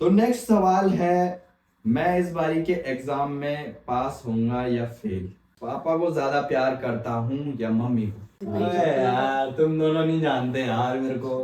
तो नेक्स्ट सवाल है, मैं इस बारी के एग्जाम में पास होऊंगा या फेल? पापा को ज्यादा प्यार करता हूँ या मम्मी को? अरे यार तुम दोनों नहीं जानते यार मेरे को।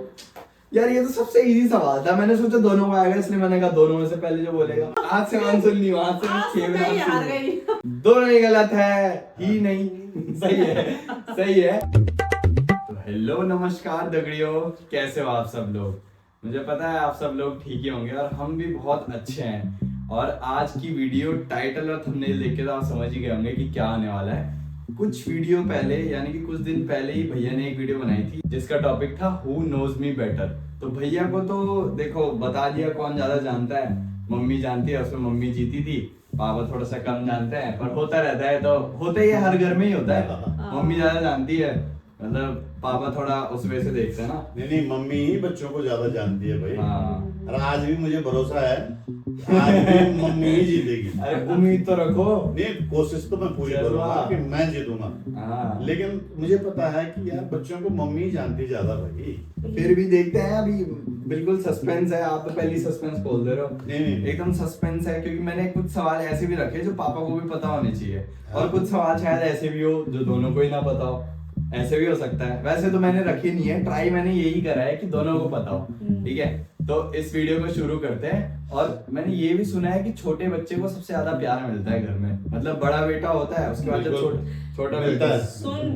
यार ये तो सबसे इजी सवाल था, मैंने सोचा दोनों को आएगा इसलिए मैंने कहा दोनों में से पहले जो बोलेगा। आज से आंसर नहीं, वहां से आज तो मैं ही हार गई। दोनों ही गलत है ही नहीं। सही है, सही है। तो हेलो नमस्कार दगड़ियों, कैसे हो आप सब लोग? मुझे पता है आप सब लोग ठीक ही होंगे और हम भी बहुत अच्छे हैं। और आज की वीडियो टाइटल और थंबनेल देख के तो आप समझ ही गए होंगे कि क्या आने वाला है। कुछ वीडियो पहले यानी कि कुछ दिन पहले ही भैया ने एक वीडियो बनाई थी जिसका टॉपिक था हु नोज मी बेटर। तो भैया को तो देखो बता दिया कौन ज्यादा जानता है, मम्मी जानती है, उसमें मम्मी जीती थी, पापा थोड़ा सा कम जानते हैं, पर होता रहता है, तो होता ही है, हर घर में ही होता है। मम्मी ज्यादा जानती है, मतलब पापा थोड़ा उस वे से देखते हैं ना। नहीं, मम्मी ही बच्चों को ज्यादा जानती है भाई। हाँ। और आज भी मुझे भरोसा है, आज भी मम्मी ही जीतेगी। अरे उम्मीद तो रखो। नहीं, कोशिश तो मैं पूरी करूंगा कि मैं जीतूंगा। हाँ। लेकिन मुझे पता है कि यार बच्चों को मम्मी ही जानती ज्यादा भाई। फिर भी देखते हैं, अभी बिल्कुल सस्पेंस है। आप तो पहली सस्पेंस खोल दे रहे हो। नहीं। एकदम सस्पेंस है, क्योंकि मैंने कुछ सवाल ऐसे भी रखे जो पापा को भी पता होने चाहिए, और कुछ सवाल शायद ऐसे भी हो जो दोनों को ही ना पता हो, ऐसे भी हो सकता है। वैसे तो मैंने रखी नहीं है, ट्राई मैंने यही करा है कि दोनों को पता हो। ठीक है, तो इस वीडियो को शुरू करते हैं। और मैंने ये भी सुना है कि छोटे बच्चे को सबसे ज्यादा प्यार मिलता है घर में, मतलब बड़ा बेटा होता है उसके बाद जब छोटा मिलता बेटा है। सुन,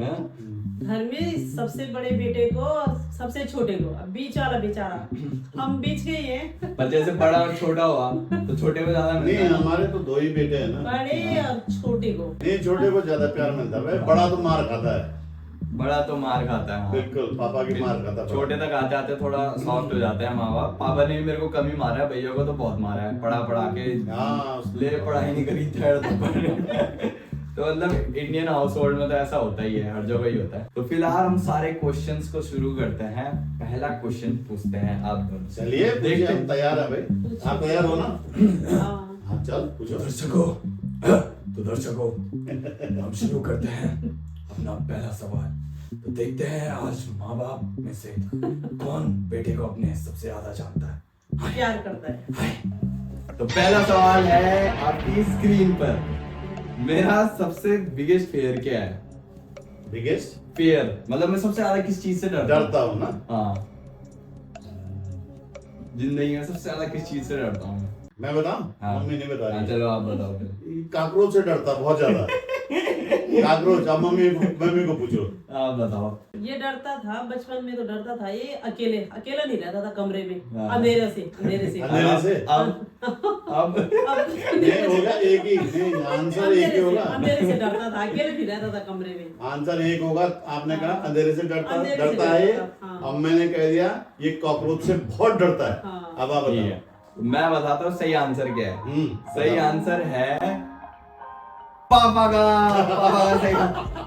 घर में सबसे बड़े बेटे को सबसे छोटे को, अब बीच वाला बेचारा, हम बीच के ही हैं। पर जैसे बड़ा और छोटा हुआ तो छोटे को ज्यादा मिलता नहीं, है। हमारे तो दो ही बेटे हैं ना। बड़े और छोटे को। नहीं, छोटे को ज्यादा प्यार मिलता है भाई, बड़ा तो मार खाता है। बड़ा तो मार खाता है। हाँ। बिल्कुल, पापा की मार खाता है। छोटे तक आ जाते थोड़ा सॉफ्ट हो जाते हैं माँ बाप। पापा ने भी मेरे को कम ही मारा है, भैया को तो बहुत मारा है, पढ़ा के हाँ, ले पढ़ाई नहीं करी थर्ड तो मतलब इंडियन हाउस होल्ड में तो ऐसा होता ही है, हर जगह ही होता है। तो फिलहाल हम सारे क्वेश्चंस को शुरू करते हैं। पहला क्वेश्चन पूछते हैं आप दोनों से। चलिए देखते हम हैं। तैयार है भाई। आप तैयार हो ना? हाँ। हाँ, चल पूछो। दर्शकों हम शुरू करते हैं अपना पहला सवाल। तो देखते हैं आज माँ बाप में से कौन बेटे को अपने सबसे ज्यादा जानता है, प्यार करता है। तो पहला सवाल है आपकी स्क्रीन पर, मेरा सबसे बिगेस्ट फेयर क्या है? बिगेस्ट फेयर मतलब मैं सबसे ज्यादा किस चीज से डरता हूँ ना। हाँ, जिंदगी में सबसे ज्यादा किस चीज से डरता हूँ? मैं बताऊं? हाँ। मम्मी नहीं बता हाँ, रही। चलो आप बताओ फिर। काकरोच से डरता बहुत ज्यादा। काकरोच। अब मम्मी को पूछो। आप बताओ। ये डरता था बचपन में, तो डरता था ये अकेला नहीं रहता था कमरे में, हाँ। अंधेरे से। अंधेरे से? अब नहीं होगा, एक ही नहीं, आंसर एक ही होगा। अंधेरे से डरता था, अकेले नहीं रहता था कमरे में। आंसर एक होगा। आपने कहा अंधेरे से डरता अंधेरे से डरता है। डरता, हाँ। अब मैंने कह दिया ये कॉकरोच से बहुत डरता है। हाँ। अब आप ठीक बताओ। है, मैं बताता हूँ सही आंसर क्या है। सही बताओ। आंसर है पापा का सही।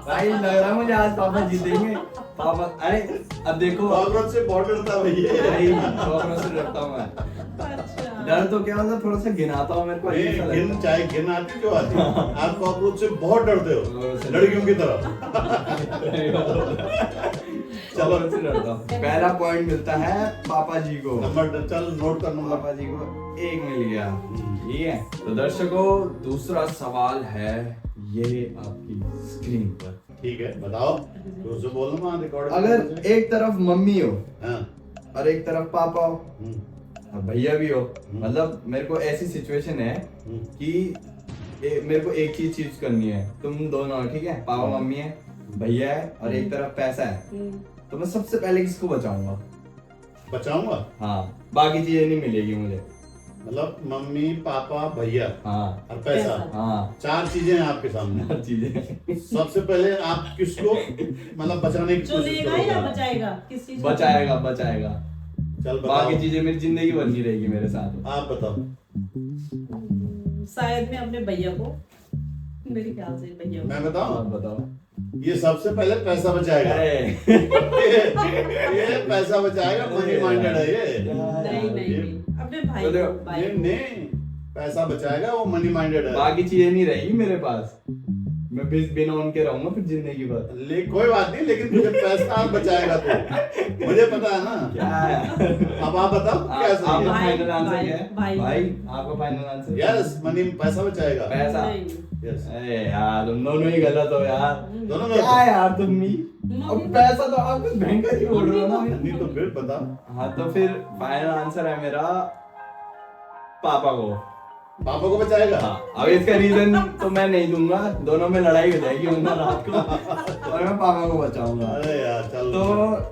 भाई लग रहा है मुझे आज पापा जीतेंगे। पापा, अरे अब देखो, कॉकरोच से बहुत डरता है भैया। नहीं, कॉकरोच से डरता हूँ मैं। अच्छा। डर तो क्या, मतलब थोड़ा सा घिनाता हूँ, मेरे को अजीब सा लगता है। चाहे घिन आती जो आती, आप कॉकरोच से बहुत डरते हो, लड़कियों की तरह। चलो से डरता हूँ। पहला पॉइंट मिलता है पापा जी को। नंबर चल नोट कर नंबर। पापा जी को 1 मिल गया। ठीक है, तो दर्शकों दूसरा सवाल है ये आपकी स्क्रीन पर। ठीक है, बताओ। तो उसे बोलना मैं रिकॉर्ड। अगर एक तरफ मम्मी हो हाँ। और एक तरफ पापा हो हम्म, और भैया भी हो, मतलब मेरे को ऐसी सिचुएशन है कि मेरे को एक चीज चूज करनी है, तुम दोनों हो, ठीक है, पापा मम्मी है, भैया है और एक तरफ पैसा है, तो मैं सबसे पहले किसको बचाऊंगा? बचाऊंगा। हाँ, बाकी चीजें नहीं मिलेगी मुझे। मतलब मम्मी पापा भैया हाँ और पैसा। हाँ, 4 चीजें हैं आपके सामने। हर चीजें। सबसे पहले आप किसको मतलब बचाने की कोशिश चुनेगा या करोगे? बचाएगा? किस चीज को? बचाएगा। चल बताओ। बाकी चीजें मेरी जिंदगी भर नहीं रहेगी मेरे साथ। आप बताओ। शायद मैं अपने भैया को, मेरे ख्याल से भैया को। मैं आप बताऊं? बताओ। ये सबसे पहले पैसा बचाएगा। अरे ये पैसा बचाएगा, मनी माइंडेड है ये। नहीं, अपने भाई बोलो, को, भाई को। नहीं, पैसा बचाएगा, वो मनी माइंडेड है। बाकी चीजें नहीं रहेगी मेरे पास। मैं बिना उनके रहूंगा फिर जिंदगी भर। कोई बात नहीं, लेकिन मुझे पैसा बचाएगा तो, मुझे पता है ना। क्या है? अब आप बताओ क्या सही आपका है? फाइनल आंसर क्या है? भाई। आपका फाइनल आंसर? यस, मनी पैसा बचाएगा। पैसा। नहीं। यस, अरे यार तुम दोनों ही गलत हो यार। दोनों क्या है यार तुम भी? अब पैसा तो आप कुछ भयंकर ही बोल रहे हो ना। नहीं तो फिर बता। हाँ तो फिर फाइनल आंसर है मेरा पापा को। पापा को बचाएगा। हाँ, अब इसका रीजन तो मैं नहीं दूंगा, दोनों में लड़ाई हो जाएगी वरना रात को, और मैं पापा को बचाऊंगा। अरे यार चल। तो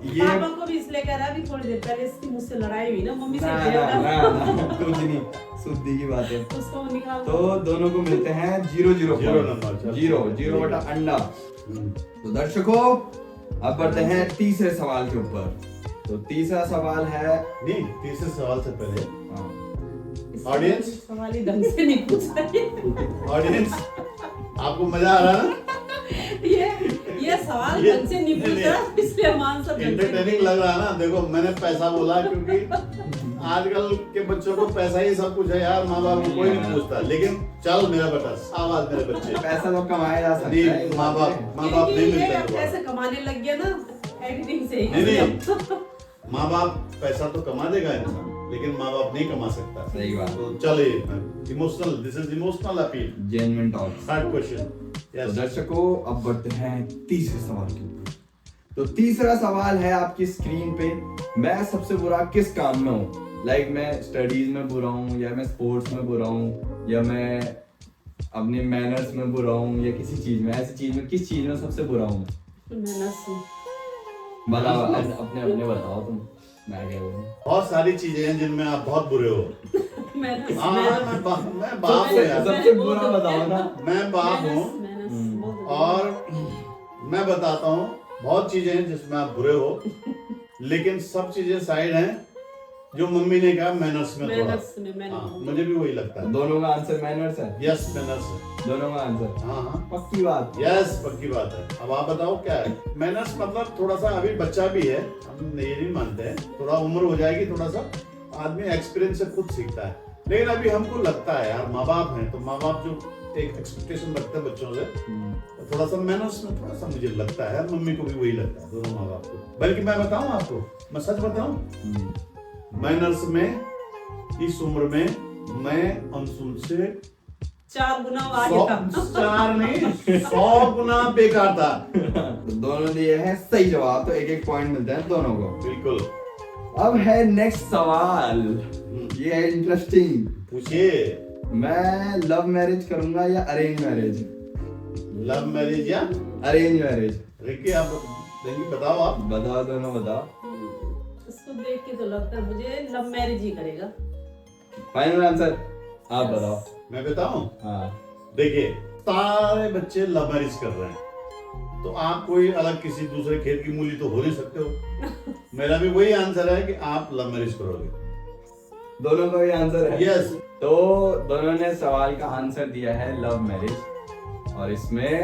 ये पापा को भी इसलिए कह रहा, अभी थोड़ी देर पहले इसकी मुझसे लड़ाई हुई ना मम्मी से, ना, दे ना, रहा। ना, ना, कुछ नहीं, शुद्धि की बात है। उसको निकाल दो। तो दोनों को मिलते हैं 0-0 जीरो point। नंबर, चल। 0 बटा अंडा। हम्म, तो दर्शकों अब बढ़ते हैं तीसरे सवाल के ऊपर। तो तीसरा सवाल है नहीं, तीसरे सवाल से पहले हाँ, इससे Audience? सवाल ही ढंग से नहीं पूछ रही। ऑडियंस, आपको मजा आ रहा है ना? ये सवाल ये- ढंग से नहीं पूछ नहीं, रहा, इसलिए मान सब ढंग से एंटरटेनिंग लग रहा है ना। देखो मैंने पैसा बोला क्योंकि आजकल के बच्चों को पैसा ही सब कुछ है यार, माँ बाप को कोई नहीं पूछता। लेकिन चल मेरा बेटा, शाबाश मेरे बच्चे। पैसा तो कमाया जा सकता नहीं, है। माँ बाप क्योंकि नहीं ये मिलते अब दोबारा। पैसे कमाने लग गया ना एडिटिंग से ही। नहीं, माँ बाप पैसा तो कमा देगा इंसान, लेकिन माँ बाप नहीं कमा सकता। सही बात। तो चलिए, emotional, this is emotional appeal. Genuine talk. Third question. तो यस, दर्शकों अब बढ़ते हैं तीसरे सवाल के ऊपर। तो तीसरा सवाल है आपकी स्क्रीन पे, मैं सबसे बुरा किस काम में हूँ? लाइक मैं स्टडीज में बुरा हूँ, या मैं स्पोर्ट्स में बुरा हूँ, या मैं अपने मैनर्स में बुरा हूँ, या किसी चीज में, ऐसी चीज में किस चीज में सबसे बुरा हूँ? बताओ, अपने अपने बताओ तुम, मैं क्या बोलूं? बहुत सारी चीजें हैं जिनमें आप बहुत बुरे हो। हाँ, मैं बाप हूँ यार। सबसे बुरा बताओ ना। मैं बाप हूँ और मैं बताता हूँ बहुत चीजें हैं जिसमें आप बुरे हो, लेकिन सब चीजें साइड हैं जो मम्मी ने कहा मैनर्स में थोड़ा। हाँ, मुझे भी वही लगता है। दोनों का आंसर मैनर्स है। यस, मैनर्स है। दोनों का आंसर हाँ हाँ, पक्की बात। यस, पक्की बात है। अब आप बताओ क्या है मैनर्स? मतलब थोड़ा सा अभी बच्चा भी है, हम ये नहीं मानते हैं, थोड़ा उम्र हो जाएगी, थोड़ा सा आदमी एक्सपीरियंस से खुद सीखता है। लेकिन अभी हमको लगता है यार, माँ बाप हैं तो माँ बाप जो एक एक्सपेक्टेशन रखते हैं बच्चों से, तो थोड़ा सा मैनर्स में थोड़ा सा मुझे लगता है, मम्मी को भी वही लगता है, दोनों माँ बाप को। बल्कि मैं बताऊं आपको, मैं सच बताऊं, मैनर्स में इस उम्र में मैं अंशुल से 4 गुना आगे था। 4 नहीं 100 गुना बेकार था। तो दोनों दिए हैं सही जवाब, तो एक एक पॉइंट मिलते हैं दोनों को। बिल्कुल। अब है नेक्स्ट सवाल, ये है इंटरेस्टिंग। पूछिए। मैं लव मैरिज करूंगा या अरेंज मैरिज? लव मैरिज या अरेंज मैरिज? रिकी, आप देखिए, बताओ आप। बताओ, दोनों बताओ। इसको देख के तो लगता है मुझे लव मैरिज ही करेगा। फाइनल आंसर आप बताओ। मैं बताऊं? हाँ, देखिए, सारे बच्चे लव मैरिज कर रहे हैं, तो आप कोई अलग किसी दूसरे खेत की मूली तो हो नहीं सकते हो। मेरा भी वही आंसर है कि आप लव मैरिज करोगे। दोनों का भी आंसर है। यस। तो दोनों ने सवाल का आंसर दिया है लव मैरिज, और इसमें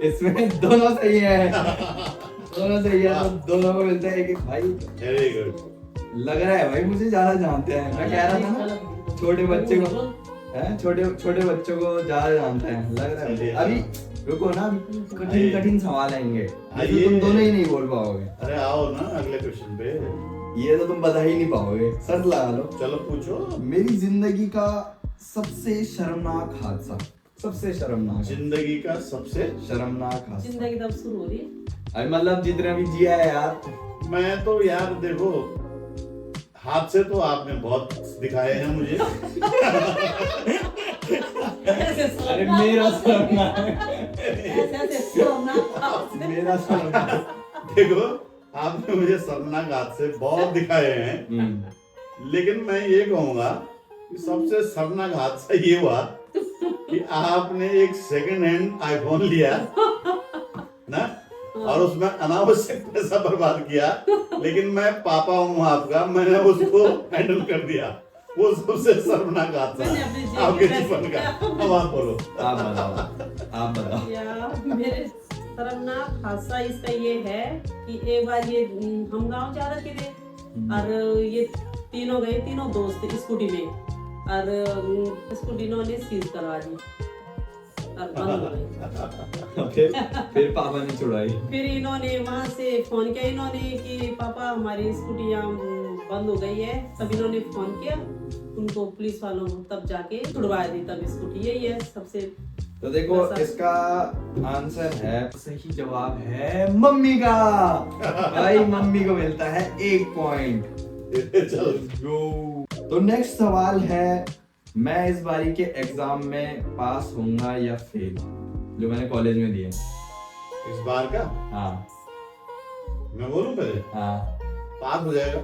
इसमें दोनों सही है। दोनों सही है, तो दोनों को मिलता है कि भाई वेरी गुड। लग रहा है भाई मुझे ज्यादा जानते हैं। मैं कह रहा था ना छोटे बच्चे को, है छोटे बच्चों को ज्यादा जानते हैं, लग रहा है। अभी रुको ना, अभी कठिन कठिन सवाल आएंगे जो तुम दोनों ही नहीं बोल पाओगे। अरे आओ ना अगले क्वेश्चन पे। ये तो तुम बता ही नहीं पाओगे, शर्त लगा लो। चलो पूछो। मेरी जिंदगी का सबसे शर्मनाक हादसा, सबसे शर्मनाक, जिंदगी का सबसे शर्मनाक हादसा। जिंदगी तब शुरू हो रही है। अरे मतलब जितना भी जिया है यार। मैं तो यार देखो, हादसे तो आपने बहुत दिखाए हैं मुझे। अरे मेरा शर्मनाक, मेरा शर्मनाक। देखो, आपने मुझे शर्मनाक हादसे बहुत दिखाए हैं, लेकिन मैं ये कहूंगा कि सबसे शर्मनाक हादसा ये हुआ कि आपने एक सेकंड हैंड आईफोन लिया ना, और उसमें अनावश्यक पैसा बर्बाद किया, लेकिन मैं पापा हूँ आपका, मैंने उसको हैंडल कर दिया। वो सबसे शर्मनाक हादसा आपके जीवन का। अब आप बोलो। आप बताओ, आप बताओ। यार मेरे शर्मनाक हादसा इसका ये है कि एक बार ये हम गांव जा रहे थे और ये तीनों गए, तीनों दोस्त स्कूटी में, और स्कूटी इन्होंने सीज करवा दी। और बंद हो गई। फिर पापा ने छुड़ाई। फिर इन्होंने वहां से फोन किया इन्होंने कि पापा हमारी स्कूटी यहाँ बंद हो गई है। तब इन्होंने फोन किया उनको पुलिस वालों को, तब जाके छुड़वा दी तब स्कूटी। यही है सबसे। तो देखो इसका आंसर है, सही जवाब है मम्मी का। भाई मम्मी को मिलता है 1 पॉइंट। चलो तो नेक्स्ट सवाल है, मैं इस बारी के एग्जाम में पास होऊंगा या फेल, जो मैंने कॉलेज में दिए। इस बार का हाँ मैं बोलूं पहले, हाँ पास हो जाएगा।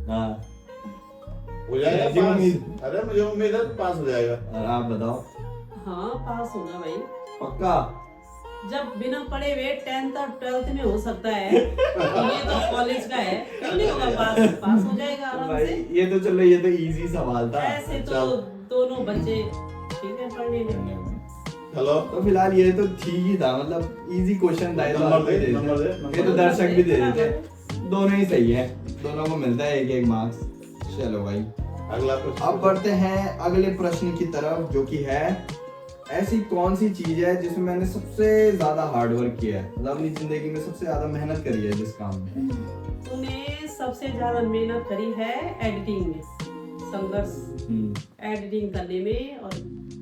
हाँ। हो जाएगा ऐसी पास। उम्मीद। अरे मुझे उम्मीद है पास हो जाएगा। और आप बताओ? हाँ पास होगा भाई। पक्का? जब बिना पढ़े हुए 10th और 12th में हो सकता है, ये तो कॉलेज का है, क्यों नहीं होगा पास? पास हो जाएगा आराम भाई से। ये तो चलो, ये तो इजी सवाल था। ऐसे तो दोनों बच्चे ठीक है पढ़ने में। चलो तो फिलहाल ये तो ठीक ही था, मतलब इजी क्वेश्चन था। नंबर दे, नंबर दे, ये तो दर्शक भी दे देते। दोनों ही सही है, दोनों को मिलता है 1-1 मार्क्स। चलो भाई अगला प्रश्न। अब बढ़ते हैं अगले प्रश्न की तरफ, जो कि है, ऐसी कौन सी चीज है जिसमें मैंने सबसे ज्यादा हार्डवर्क किया है, मतलब अपनी जिंदगी में सबसे ज्यादा मेहनत करी है जिस काम में। तूने सबसे ज्यादा मेहनत करी है एडिटिंग में, संघर्ष एडिटिंग करने में, और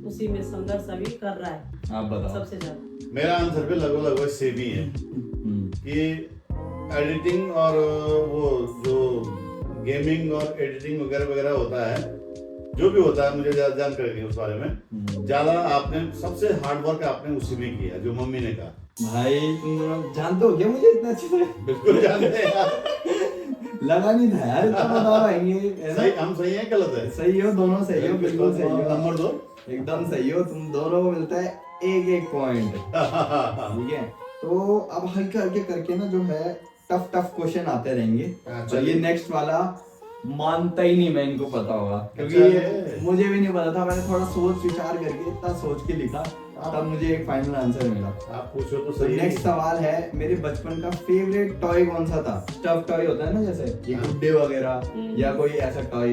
उसी में संघर्ष अभी कर रहा है। आप बताओ। सबसे ज्यादा मेरा आंसर भी लगभग सेम ही है कि एडिटिंग और वो जो गेमिंग और एडिटिंग वगैरह वगैरह होता है, जो भी होता है, मुझे ज्यादा जानकारी नहीं उस बारे में। ज्यादा आपने सबसे हार्ड वर्क आपने उसी में किया, जो मम्मी ने कहा। भाई तुम दोनों जानते हो क्या मुझे इतना अच्छे से? बिल्कुल जानते हैं यार। लगा नहीं था यार, इतना बता पाएंगे। सही, हम सही हैं गलत है? सही हो, दोनों सही हो, बिल्कुल सही हो। नंबर 2 एकदम सही हो, तुम दोनों को मिलता है 1-1 पॉइंट। ठीक है, तो अब हल्के हल्के करके ना जो है टफ क्वेश्चन आते रहेंगे। अच्छा, और ये नेक्स्ट वाला मानता ही नहीं मैं इनको पता होगा, क्योंकि अच्छा, ये मुझे भी नहीं पता था। मैंने थोड़ा सोच विचार करके इतना सोच के लिखा, तब मुझे एक फाइनल आंसर मिला। आप पूछो तो तो सही। नेक्स्ट सवाल है, मेरे बचपन का फेवरेट टॉय कौन सा था? स्टफ टॉय होता है ना, जैसे ये गुड्डे वगैरह, या कोई ऐसा टॉय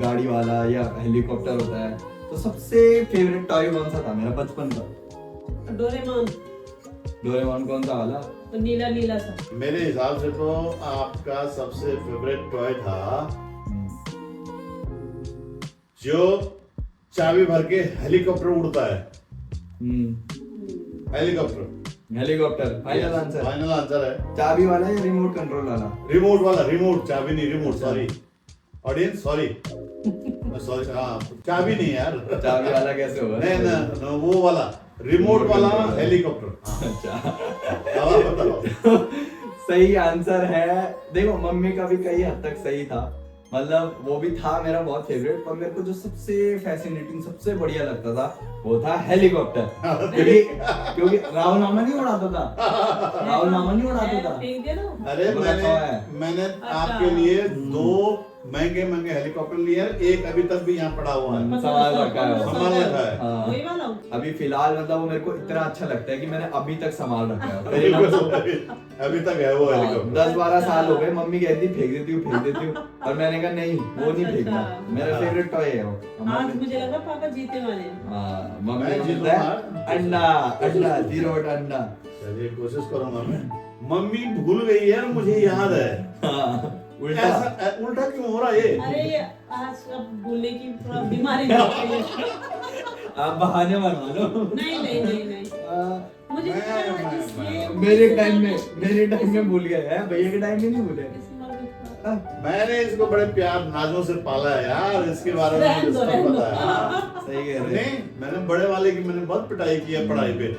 गाड़ी वाला या हेलीकॉप्टर होता है, तो सबसे फेवरेट टॉय कौन सा था मेरा बचपन का? डोरेमोन। डोरेमोन कौन सा वाला? तो नीला नीला सा। मेरे हिसाब से तो आपका सबसे फेवरेट टॉय था जो चाबी भर के हेलीकॉप्टर उड़ता है। Helicopter final answer? Final answer है। चाबी वाला या रिमोट कंट्रोल वाला? रिमोट वाला, रिमोट, चाबी नहीं, remote. Sorry audience, sorry sorry. हाँ चाबी नहीं यार। चाबी वाला कैसे होगा? नहीं ना, वो वाला रिमोट वाला हेलीकॉप्टर। हाँ। अच्छा। अब आप बताओ। सही आंसर है। देखो मम्मी का भी कई हद तक सही था, मतलब वो भी था मेरा बहुत फेवरेट, पर मेरे को जो सबसे फैसिनेटिंग, सबसे बढ़िया लगता था वो था हेलीकॉप्टर। क्योंकि राहुल नामा नहीं उड़ाता था, राहुल नामा नहीं उड़ाता था। फेंक दे ना। अरे वो रखा हुआ है। मैंने आपके लिए 2 महंगे हेलीकॉप्टर लिए, एक अभी तक भी यहाँ पड़ा हुआ है। संभाल रखा है वो। संभाल रखा है। हाँ। वही वाला। अभी फिलहाल मतलब वो मेरे को इतना अच्छा लगता है कि मैंने अभी तक संभाल रखा है। अभी तक है वो हेलीकॉप्टर। 10-12 साल हो गए, मम्मी कहती फेंक देती हूँ, और मैंने कहा नहीं वो नहीं फेंकना, मेरा फेवरेट टॉय है वो। आज मुझे लगा पापा जीते वाले। हाँ, मम्मी मैं को जीतूंगा। मिलता है अंडा, अंडा 0 अंडा। चलिए कोशिश करूंगा मैं। मम्मी भूल गई है, मुझे याद है। हाँ, उल्टा। ऐसा उल्टा क्यों हो रहा है ये? अरे ये आज अब भूलने की थोड़ा बीमारी लग गई है। आप बहाने बनवा लो। नहीं नहीं नहीं नहीं, मुझे मैं- पता है इसलिए मेरे टाइम में भूल गए हैं, भैया के टाइम में नहीं भूले। मैंने इसको बड़े प्यार नाजों से पाला है यार, इसके बारे में मुझे सब पता है। हाँ। सही कह रहे नहीं, मैंने बड़े वाले की मैंने बहुत पिटाई की है पढ़ाई पे,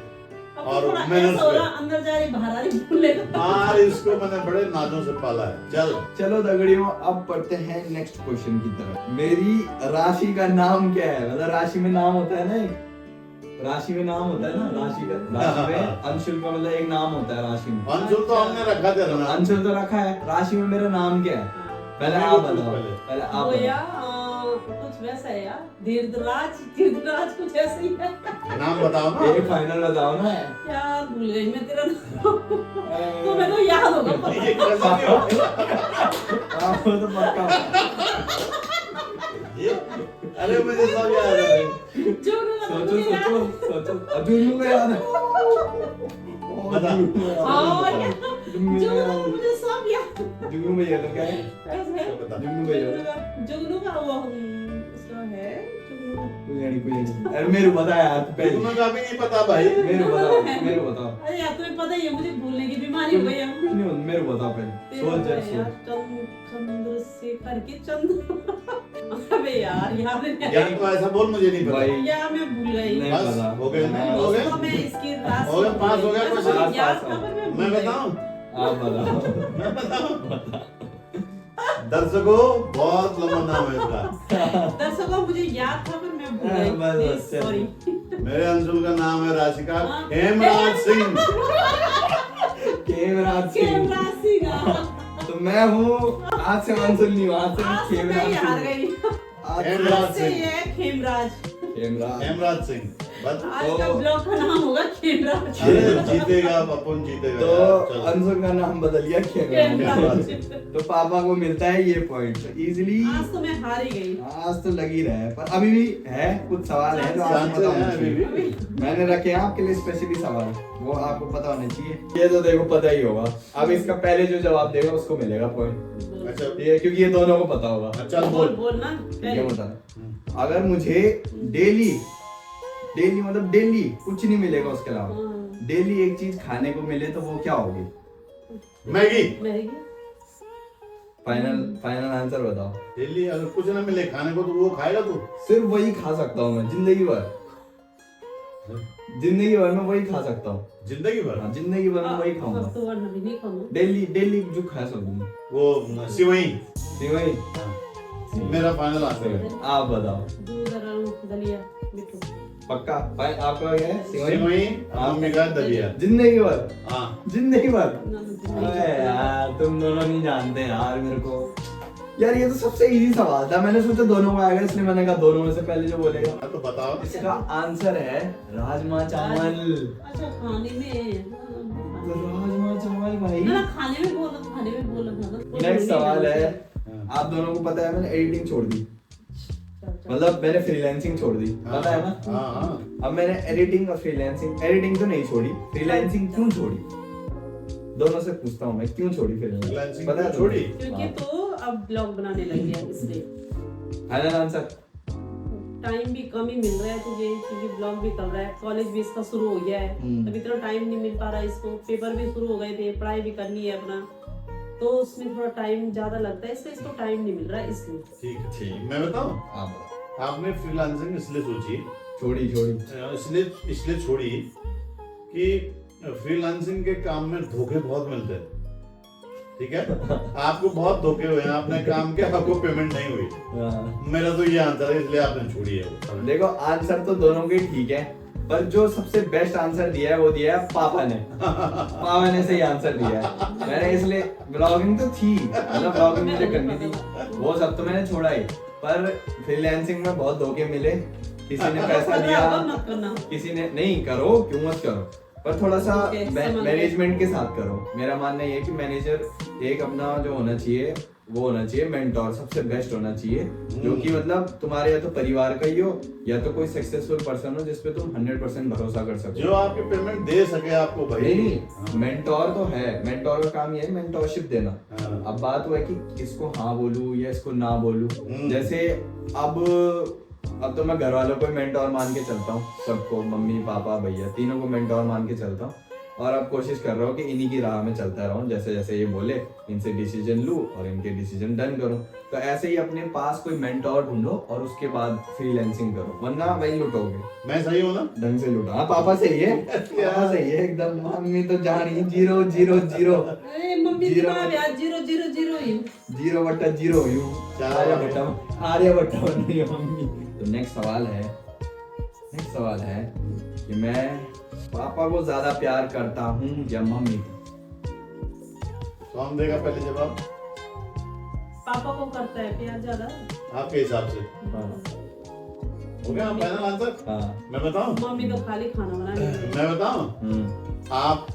और थोड़ा मेहनत ऐसा हो रहा, पे। अंदर जा रही बाहर आ रही भूलने का। और इसको मैंने बड़े नाजों से पाला है। चल चलो दगड़ियों, अब पढ़ते हैं नेक्स्ट क्वेश्चन की तरफ। मेरी राशि का नाम क्या है? मतलब राशि में नाम होता है ना, एक राशि में नाम होता है ना, राशि में अंशुल का मतलब एक नाम होता है राशि में। अंशुल तो हमने रखा था ना। अंशुल तो रखा है, राशि में मेरा नाम क्या है? पहले आप बताओ, पहले आप वो बताओ। यार कुछ वैसा है यार, धीरजराज कुछ ऐसा ही है नाम बताओ ना। एक फाइनल बताओ ना। यार, भूल गई मैं तेरा नाम। तुम्हें तो याद होगा। ये कैसे क्यों? आपको तो पक्का। अरे मुझे सब याद है। जुगनू का तो सोचो मुझे याद सोचो सोचो अब जुगनू को याद है। बता। जुगनू का मुझे सब याद जुगनू भैया तो क्या है? है। बता। जुगनू भैया जुगनू का वो उसका है जुगनू कोई नहीं अरे मेरे को बता यार तू पहले तुम्हें का भी नहीं पता भाई। मेरे को बताओ अरे यार तुम्हें पता ही है मुझे भूलने की बीमारी हो गई है कुछ नहीं मेरे को बताओ पहले सोच जरा सोच चंद्रशेखर के चंद्र अबे यार याद नहीं यार तो ऐसा बोल, मुझे नहीं पता। भाई यार मैं भूल गई नहीं बस, पता हो गए, हाँ, हो गए। उसको मैं इसकी राशि हो गया, पास हो गया, ऐसा क्वेश्चन। मुझे याद पास, था पर मैं मैं भूल गई। बताऊं? आप बताओ मैं बताऊं? दर्शकों बहुत लंबा नाम है इसका। दर्शकों मुझे याद था पर मैं भूल हाँ, बस, गई बस, चल। सॉरी मेरे अंशुल का नाम है राशिका हाँ। हेमराज सिंह। केवराज सिंह खेमराज सिंह तो मैं हूँ आज से मंसूर नहीं हूँ आज आज से तो मैं खेमराज ही हार सिंह गई आज हेमराज आज से सिंह। ये है खेमराज खेमराज हेमराज सिंह बस। आज का तो- ब्लॉग का नाम होगा खेमराज अरे जीतेगा अपन जीतेगा तो यार, चलो। अंसुर का नाम बदल लिया खेमराज खेमराज तो पापा को मिलता है ये पॉइंट इजीली आज तो मैं हार ही गई आज तो लग ही रहा है पर अभी भी है कुछ सवाल है जो आपको चांसेस पता हैं होना अभी भी। चाहिए मैंने रखे हैं आपके लिए स्पेशली सवाल वो आपको पता होने चाहिए ये तो देखो पता ही होगा अब इसका पहले जो जवाब देगा उसको मिलेगा पॉइंट अच्छा ये क्योंकि ये दोनों को पता होगा अच्छा बोल बोल। बोल ना ये पहले बता अगर मुझे डेली डेली मतलब डेली कुछ नहीं मिलेगा उसके अलावा हाँ, डेली एक चीज खाने को मिले तो वो क्या होगी Maggi. Maggi final final answer बताओ डेली अगर कुछ ना मिले खाने को तो वो खाएगा तू। सिर्फ वही खा सकता हूँ मैं जिंदगी भर मैं वही खा सकता हूँ जिंदगी भर। हाँ, जिंदगी भर मैं वही खाऊंगा अब तो वरना भी नहीं खाऊंगा डेली डेली जो खा सकूँ वो सिवई। वही मेरा फाइनल आंसर है। आप बताओ दूध और दलिया मिठू पक्का आपका क्या है सिवई सिवई मम्मी का दलिया। जिंदगी भर हाँ जिंदगी भर ना तो अरे यार तुम दोनों नहीं जानते यार मेरे को यार ये तो सबसे इजी सवाल था मैंने सोचा दोनों को आएगा इसलिए मैंने कहा दोनों में से पहले जो बोलेगा तो बताओ। इसका आंसर है राजमा चावल अच्छा खाने में तो राजमा चावल भाई ना खाने में बोला था ना नेक्स्ट सवाल है हाँ। आप दोनों को पता है मैंने एडिटिंग छोड़ दी मतलब मैंने फ्रीलांसिंग छोड़ दी पता है ना हाँ हाँ अब मैंने एडिटिंग और फ्रीलांसिंग एडिटिंग तो नहीं छोड़ी फ्रीलांसिंग क्यों छोड़ी दोनों से पूछता हूँ मैं क्यों छोड़ी फ्रीलांसिंग फ्रीलांसिंग पता है क्यों छोड़ी? क्योंकि तो अब ब्लॉग बनाने लग गया इसलिए फाइनल आंसर टाइम भी कम ही मिल रहा है तुझे क्योंकि ब्लॉग भी कर रहा है कॉलेज भी इसका शुरू हो गया है अभी इतना टाइम नहीं मिल पा रहा है इसको पेपर भी शुरू हो गए थे पढ़ाई भी करनी है अपना तो उसमें थोड़ा टाइम ज्यादा लगता है इसलिए इसको टाइम नहीं मिल रहा है इसलिए ठीक है ठीक। मैं बताऊं आप बताओ आपने फ्रीलांसिंग इसलिए सोची छोड़ी छोड़ी इसलिए छोड़ी कि फ्रीलांसिंग के काम में धोखे बहुत मिलते हैं। ठीक है आपको बहुत धोखे हुए हैं आपने काम किया आपको पेमेंट नहीं हुई। हाँ। मेरा तो ये आंसर है इसलिए आपने छोड़ी है वो। देखो आंसर तो दोनों के ठीक है पर जो सबसे बेस्ट आंसर दिया है वो दिया है पापा ने सही आंसर दिया है मैंने इसलिए ब्लॉगिंग तो थी मतलब ब्लॉगिंग मुझे करनी थी वो सब तो मैंने छोड़ा ही पर फ्रीलांसिंग में बहुत धोखे मिले किसी ने पैसा दिया मत करना किसी ने नहीं करो क्यों मत करो पर थोड़ा सा Okay, समझ गए। मैनेजमेंट के साथ करो मेरा मानना ये है कि मैनेजर एक अपना जो होना चाहिए वो होना चाहिए मेंटोर सबसे बेस्ट होना चाहिए जो कि मतलब तुम्हारे या तो परिवार का ही हो या तो कोई सक्सेसफुल पर्सन हो जिसपे तुम 100% भरोसा कर सको जो आपकी पेमेंट दे सके आपको भाई। नहीं मेंटोर तो है मेंटोर का काम ये है मेंटोरशिप देना हाँ। अब बात हुआ है कि इसको हाँ बोलूं या इसको ना बोलूं जैसे अब तो मैं घर वालों को मेंटोर मान के चलता हूँ सबको मम्मी पापा भैया तीनों को मेंटोर मान के चलता हूँ और अब कोशिश कर रहा हूँ कि इन्हीं की राह में चलता रहूँ जैसे जैसे ये बोले इनसे डिसीजन लूँ और इनके डिसीजन डन करूँ तो ऐसे ही अपने पास कोई मेंटोर ढूंढो और उसके बाद फ्रीलांसिंग करो वरना वही लुटोगे मैं सही हूँ ना। ढंग से लुटो हाँ पापा सही है पापा सही है एकदम मम्मी तो जा रही 0 अरे मम्मी जीरो दिमाग यार 0 ही 0/0 यू आर्यभट्ट नहीं है मम्मी तो नेक्स्ट सवाल है कि मैं पापा को ज्यादा प्यार करता हूँ या मम्मी को कौन देगा पहले जवाब पापा को करता है प्यार ज्यादा आपके हिसाब से? हो गया फाइनल आंसर। हाँ मैं बताऊं मम्मी तो खाली खाना बनाने मैं बताऊं आप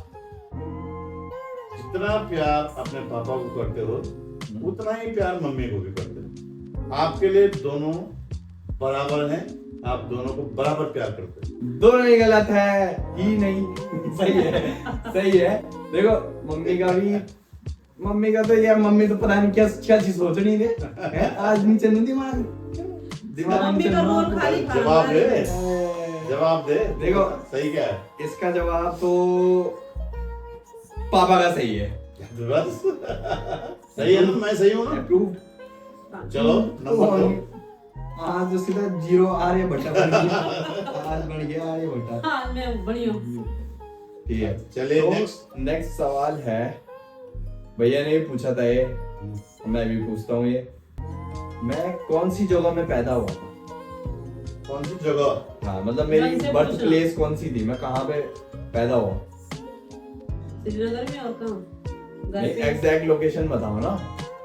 जितना प्यार अपने पापा को करते हो उतना ही प्यार मम्मी को भी करते हो। आपके लिए दोनों बराबर हैं, आप दोनों को बराबर प्यार करते हैं। दोनों ही गलत है ही नहीं। सही है, सही है। देखो मम्मी का तो यार, मम्मी तो पता नहीं क्या क्या चीज सोच रही थी आज नीचे नहीं दिमाग मम्मी का रोल खाली जवाब दे, दिमाग। जवाब दे। देखो सही क्या है? इसका जवाब तो पापा का सही है। बस सही है ना, मैं सही हूँ ना? अप्रूव्ड। चलो नंबर दो। आज जो सीधा 0 आर्यभट्ट बन गया। आज बन गया आर्यभट्ट। हाँ मैं बड़ी हूँ। ठीक है, चलिए तो next। नेक्स्ट सवाल है, भैया ने पूछा था ये, मैं भी पूछता हूँ ये। मैं कौन सी जगह में पैदा हुआ था? कौन सी जगह? हाँ मतलब ढंग मेरी से बर्थ पूछना। प्लेस कौन सी थी, मैं कहाँ पे पैदा हुआ? श्रीनगर में और कहाँ? घर पे? एग्जैक्ट लोकेशन बताओ ना।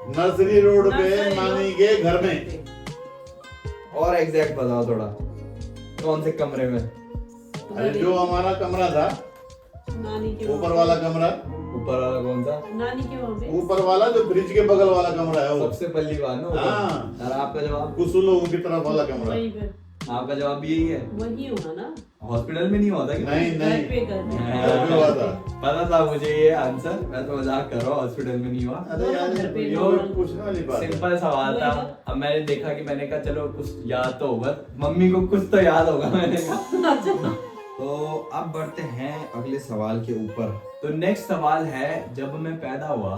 नर्सरी रोड पे नर्सरी नानी रोड। के घर में। और एग्जैक्ट बताओ थोड़ा, कौन से कमरे में? अरे जो हमारा कमरा था, नानी के ऊपर वाला कमरा, ऊपर वाला कौन सा? नानी के वहाँ पे। ऊपर वाला जो फ्रिज के बगल वाला कमरा है वो। सबसे पहली बार ना ऊपर। हाँ। और आपका जवाब? कुछ लोगों की तरफ वाला कमरा। वहीं पे आपका जवाब भी यही है? वही होगा ना। हॉस्पिटल में नहीं हुआ था क्या? नहीं घर नहीं, पे घर पे। घर पे हुआ था। पता था मुझे ये आंसर, मैं तो मजाक कर रहा हूँ, हॉस्पिटल में नहीं हुआ। अरे यार घर पे ये normal। पूछने वाली बात है। सिंपल सवाल था। अब मैंने देखा कि मैंने कहा चलो कुछ याद तो होगा, मम्मी को कुछ तो याद होगा, मैंने कहा। तो अब बढ़ते हैं अगले सवाल के ऊपर। तो नेक्स्ट सवाल है, जब मैं पैदा हुआ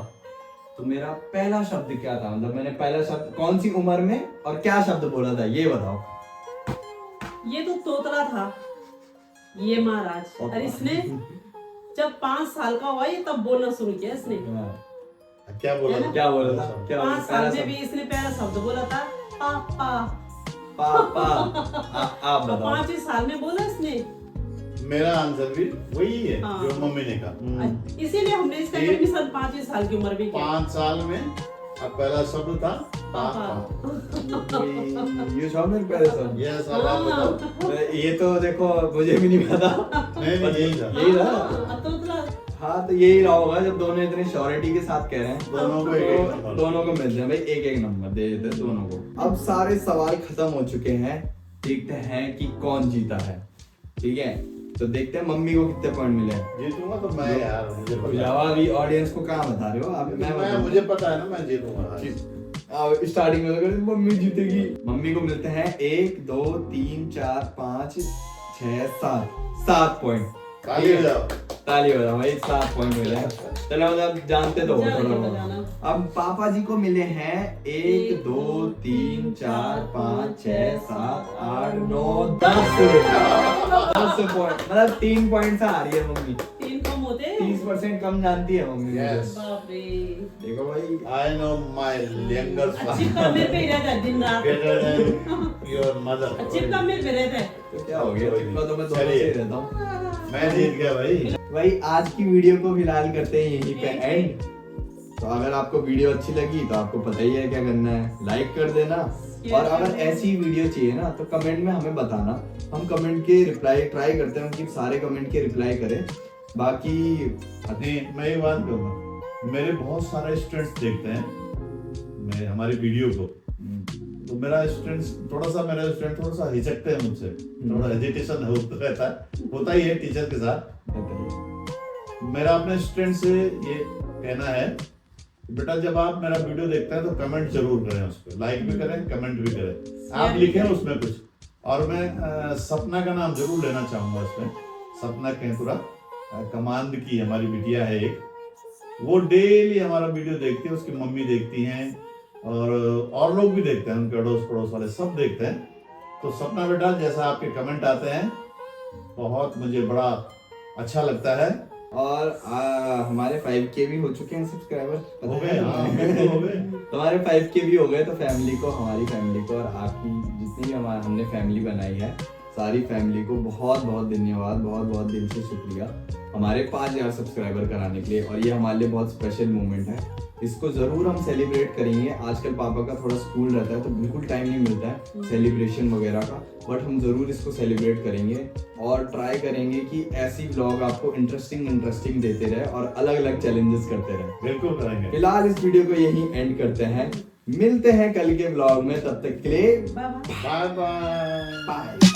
तो मेरा पहला शब्द क्या था? मतलब मैंने पहला शब्द कौन सी उम्र में और क्या शब्द बोला था, ये बताओ। ये तो तोतला था ये महाराज। और इसने जब 5 साल का हुआ ये तब बोलना शुरू किया इसने। क्या बोला? क्या बोला था? क्या बोला? 5 साल में भी इसने पहला शब्द बोला था पापा। पापा। आप बताओ। 5 साल में बोला इसने। मेरा आंसर भी वही है हाँ। जो मम्मी ने कहा। इसीलिए हमने इसका ये- एडमिशन 5 साल की उम्र में किया। 5 साल में अब पहला शब्द था पापा। ये शब्द मेरे पहले शब्द। यस, अब आप बताओ। ये तो देखो मुझे भी नहीं पता। नहीं नहीं, यही था। यही था। हाँ, तोतला। हाँ तो यही रहा होगा जब दोनों इतने श्योरिटी के साथ कह रहे हैं। दोनों को एक एक तो नंबर। दोनों को मिलते हैं भाई, एक एक नंबर दे देते हैं दोनों को। अब सारे सवाल खत्म हो चुके हैं, देखते हैं कि कौन जीता है। ठीक है, तो देखते हैं मम्मी को कितने पॉइंट मिले हैं। जीतूंगा तो मैं यार, मुझे पता है। जवाब अभी ऑडियंस को कहाँ बता रहे हो आप? मैं मुझे पता है ना, मैं जीतूंगा। स्टार्टिंग में लगा मम्मी जीतेगी। मम्मी को मिलते हैं 1 2 3 4 5 6 7 पॉइंट। ताली बजाओ। ताली हो रहा भाई, 7 पॉइंट मिले हैं। चलो मतलब जानते तो हो जाने थोड़ा बजाना। बहुत। अब पापा जी को मिले हैं 1 2 3 4 5 6 7 8 9 10 पॉइंट। मतलब 3 पॉइंट से आ रही है मम्मी। 3 कम होते। 30% कम जानती है मम्मी मुझे। Yes। बाप रे। देखो भाई, I know my younger son चिपका मेरे पे ही रहता है दिन रात। better than your mother। चिपका मेरे पे रहता है। तो क्या हो गया? चिपका तो मैं दोनों से ही रहता हूँ। मैं जीत गया भाई। भाई आज की वीडियो को फिलहाल करते हैं यहीं पे एंड। तो अगर आपको वीडियो अच्छी लगी तो आपको पता ही है क्या करना है, लाइक कर देना। और अगर ऐसी वीडियो चाहिए ना तो कमेंट में हमें बताना, हम कमेंट के रिप्लाई ट्राई करते हैं कि सारे कमेंट के रिप्लाई करें। बाकी नहीं, मैं ये बात कहूँगा, मेरे बहुत सारे स्टूडेंट्स देखते हैं हमारी वीडियो को, तो मेरा स्टूडेंट थोड़ा सा हिचकते हैं मुझसे, थोड़ा हेजिटेशन होता ही है टीचर के साथ। मेरा अपने स्टूडेंट से ये कहना है, बेटा जब आप मेरा वीडियो देखते हैं तो कमेंट जरूर करें, उस पर लाइक भी करें, कमेंट भी करें, आप लिखें उसमें कुछ। और मैं सपना का नाम जरूर लेना चाहूंगा इसमें। सपना कहतुरा कमांड की हमारी बिटिया है एक, वो डेली हमारा वीडियो देखती है, उसकी मम्मी देखती हैं और लोग भी देखते हैं, उनके अड़ोस पड़ोस वाले सब देखते हैं। तो सपना बेटा, जैसा आपके कमेंट आते हैं बहुत मुझे बड़ा अच्छा लगता है। और हमारे 5K भी हो चुके हैं सब्सक्राइबर। हो गए, हाँ, बिल्कुल हो गए। तुम्हारे 5K भी हो गए, तो फैमिली को, हमारी फैमिली को और आपकी जितनी भी हमने फैमिली बनाई है, सारी फैमिली को बहुत बहुत धन्यवाद, बहुत बहुत दिल से शुक्रिया हमारे 5000 सब्सक्राइबर कराने के लिए। और ये हमारे लिए बहुत स्पेशल मोमेंट है, इसको जरूर हम सेलिब्रेट करेंगे। आजकल पापा का थोड़ा स्कूल रहता है तो बिल्कुल टाइम नहीं मिलता है सेलिब्रेशन वगैरह का, बट हम जरूर इसको सेलिब्रेट करेंगे और ट्राई करेंगे कि ऐसी व्लॉग आपको इंटरेस्टिंग देते रहे और अलग अलग चैलेंजेस करते रहे। बिल्कुल करेंगे। फिलहाल इस वीडियो को यहीं एंड करते हैं। मिलते हैं कल के ब्लॉग में, तब तक के लिए bye bye. Bye bye. Bye.